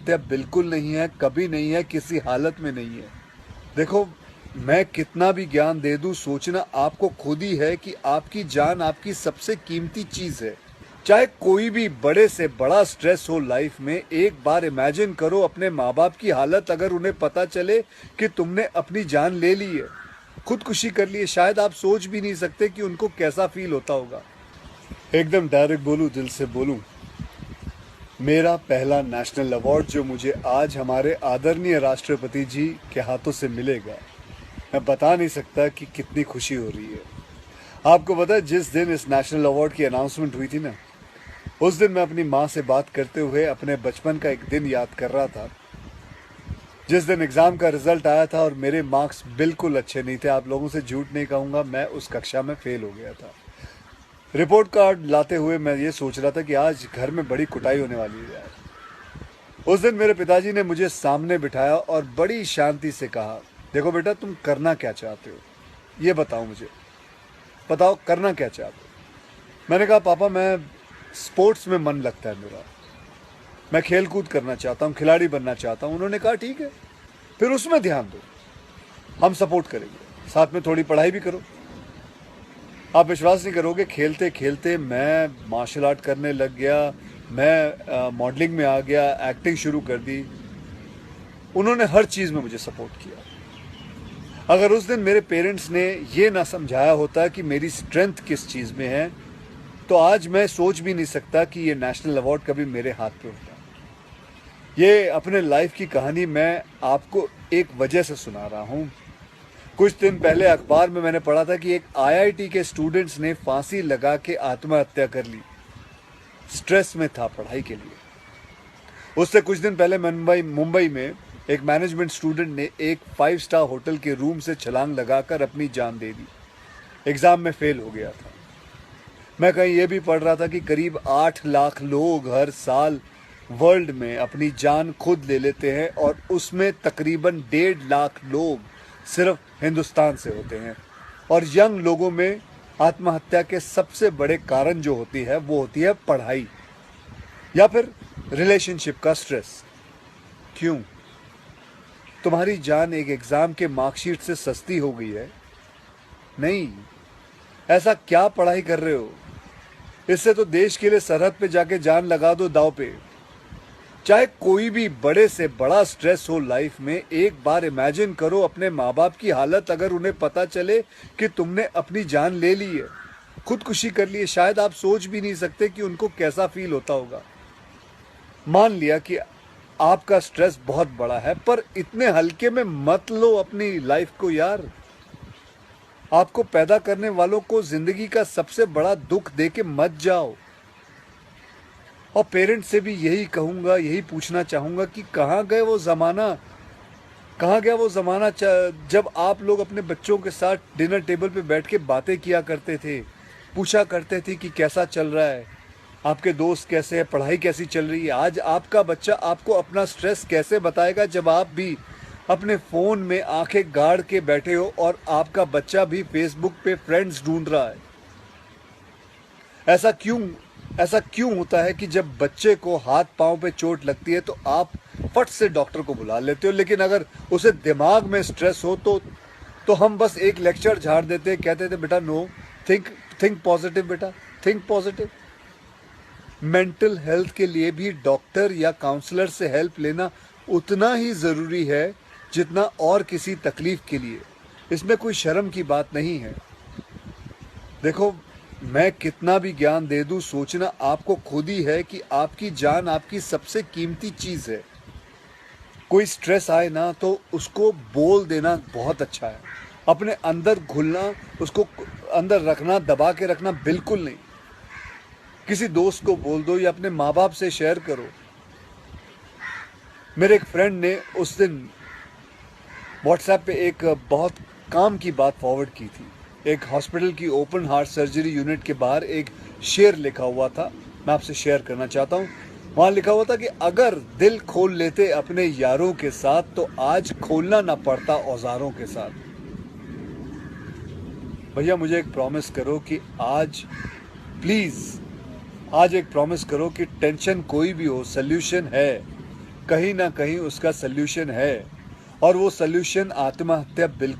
आत्महत्या बिल्कुल नहीं है, कभी नहीं है, किसी हालत में नहीं है। देखो, मैं कितना भी ज्ञान दे दूं, सोचना आपको खुद ही है कि आपकी जान आपकी सबसे कीमती चीज है। चाहे कोई भी बड़े से बड़ा स्ट्रेस हो लाइफ में, एक बार इमेजिन करो अपने माँ बाप की हालत अगर उन्हें पता चले कि तुमने अपनी जान ले ली है, खुदकुशी कर ली है। शायद आप सोच भी नहीं सकते कि उनको कैसा फील होता होगा। एकदम डायरेक्ट बोलूं, दिल से बोलूं, मेरा पहला नेशनल अवार्ड जो मुझे आज हमारे आदरणीय राष्ट्रपति जी के हाथों से मिलेगा, मैं बता नहीं सकता कि कितनी खुशी हो रही है। आपको पता है, जिस दिन इस नेशनल अवार्ड की अनाउंसमेंट हुई थी ना, उस दिन मैं अपनी माँ से बात करते हुए अपने बचपन का एक दिन याद कर रहा था, जिस दिन एग्ज़ाम का रिजल्ट आया था और मेरे मार्क्स बिल्कुल अच्छे नहीं थे। आप लोगों से झूठ नहीं कहूँगा, मैं उस कक्षा में फेल हो गया था। रिपोर्ट कार्ड लाते हुए मैं ये सोच रहा था कि आज घर में बड़ी कुटाई होने वाली है यार। उस दिन मेरे पिताजी ने मुझे सामने बिठाया और बड़ी शांति से कहा, देखो बेटा, तुम करना क्या चाहते हो, ये बताओ मुझे, बताओ करना क्या चाहते हो। मैंने कहा, पापा मैं स्पोर्ट्स में मन लगता है मेरा, मैं खेल कूद करना चाहता हूँ, खिलाड़ी बनना चाहता हूँ। उन्होंने कहा, ठीक है, फिर उसमें ध्यान दो, हम सपोर्ट करेंगे, साथ में थोड़ी पढ़ाई भी करो। आप विश्वास नहीं करोगे, खेलते खेलते मैं मार्शल आर्ट करने लग गया, मैं मॉडलिंग में आ गया, एक्टिंग शुरू कर दी। उन्होंने हर चीज़ में मुझे सपोर्ट किया। अगर उस दिन मेरे पेरेंट्स ने ये ना समझाया होता कि मेरी स्ट्रेंथ किस चीज़ में है, तो आज मैं सोच भी नहीं सकता कि ये नेशनल अवार्ड कभी मेरे हाथ पे होता। ये अपने लाइफ की कहानी मैं आपको एक वजह से सुना रहा हूँ। कुछ दिन पहले अखबार में मैंने पढ़ा था कि एक आईआईटी के स्टूडेंट्स ने फांसी लगा के आत्महत्या कर ली, स्ट्रेस में था पढ़ाई के लिए। उससे कुछ दिन पहले मुंबई में एक मैनेजमेंट स्टूडेंट ने एक 5 स्टार होटल के रूम से छलांग लगाकर अपनी जान दे दी, एग्जाम में फेल हो गया था। मैं कहीं ये भी पढ़ रहा था कि करीब 8 लाख लोग हर साल वर्ल्ड में अपनी जान खुद ले लेते हैं और उसमें तकरीबन 1.5 लाख लोग सिर्फ हिंदुस्तान से होते हैं। और यंग लोगों में आत्महत्या के सबसे बड़े कारण जो होती है वो होती है पढ़ाई या फिर रिलेशनशिप का स्ट्रेस। क्यों? तुम्हारी जान एक एग्जाम के मार्कशीट से सस्ती हो गई है? नहीं। ऐसा क्या पढ़ाई कर रहे हो? इससे तो देश के लिए सरहद पे जाके जान लगा दो दांव पे। चाहे कोई भी बड़े से बड़ा स्ट्रेस हो लाइफ में, एक बार इमेजिन करो अपने माँ बाप की हालत अगर उन्हें पता चले कि तुमने अपनी जान ले ली है, खुदकुशी कर ली है। शायद आप सोच भी नहीं सकते कि उनको कैसा फील होता होगा। मान लिया कि आपका स्ट्रेस बहुत बड़ा है, पर इतने हल्के में मत लो अपनी लाइफ को यार। आपको पैदा करने वालों को जिंदगी का सबसे बड़ा दुख देके मत जाओ। और पेरेंट्स से भी यही कहूंगा, यही पूछना चाहूंगा कि कहाँ गए वो ज़माना, कहाँ गया वो ज़माना जब आप लोग अपने बच्चों के साथ डिनर टेबल पे बैठ के बातें किया करते थे, पूछा करते थे कि कैसा चल रहा है, आपके दोस्त कैसे हैं, पढ़ाई कैसी चल रही है। आज आपका बच्चा आपको अपना स्ट्रेस कैसे बताएगा जब आप भी अपने फ़ोन में आंखें गाड़ के बैठे हो और आपका बच्चा भी फेसबुक पे फ्रेंड्स ढूंढ रहा है। ऐसा क्यों होता है कि जब बच्चे को हाथ पांव पे चोट लगती है तो आप फट से डॉक्टर को बुला लेते हो, लेकिन अगर उसे दिमाग में स्ट्रेस हो तो हम बस एक लेक्चर झाड़ देते, कहते थे बेटा नो, थिंक पॉजिटिव बेटा, थिंक पॉजिटिव। मेंटल हेल्थ के लिए भी डॉक्टर या काउंसलर से हेल्प लेना उतना ही ज़रूरी है जितना और किसी तकलीफ के लिए। इसमें कोई शर्म की बात नहीं है। देखो, मैं कितना भी ज्ञान दे दूं, सोचना आपको खुद ही है कि आपकी जान आपकी सबसे कीमती चीज़ है। कोई स्ट्रेस आए ना तो उसको बोल देना बहुत अच्छा है। अपने अंदर घुलना, उसको अंदर रखना, दबा के रखना बिल्कुल नहीं। किसी दोस्त को बोल दो या अपने माँ बाप से शेयर करो। मेरे एक फ्रेंड ने उस दिन व्हाट्सएप पे एक बहुत काम की बात फॉरवर्ड की थी। एक हॉस्पिटल की ओपन हार्ट सर्जरी यूनिट के बाहर एक शेर लिखा हुआ था, मैं आपसे शेयर करना चाहता हूँ। वहाँ लिखा हुआ था कि अगर दिल खोल लेते अपने यारों के साथ तो आज खोलना ना पड़ता औजारों के साथ। भैया मुझे एक प्रॉमिस करो कि आज प्लीज़, आज एक प्रॉमिस करो कि टेंशन कोई भी हो, सोल्यूशन है। कहीं ना कहीं उसका सल्यूशन है और वो सल्यूशन आत्महत्या बिल्कुल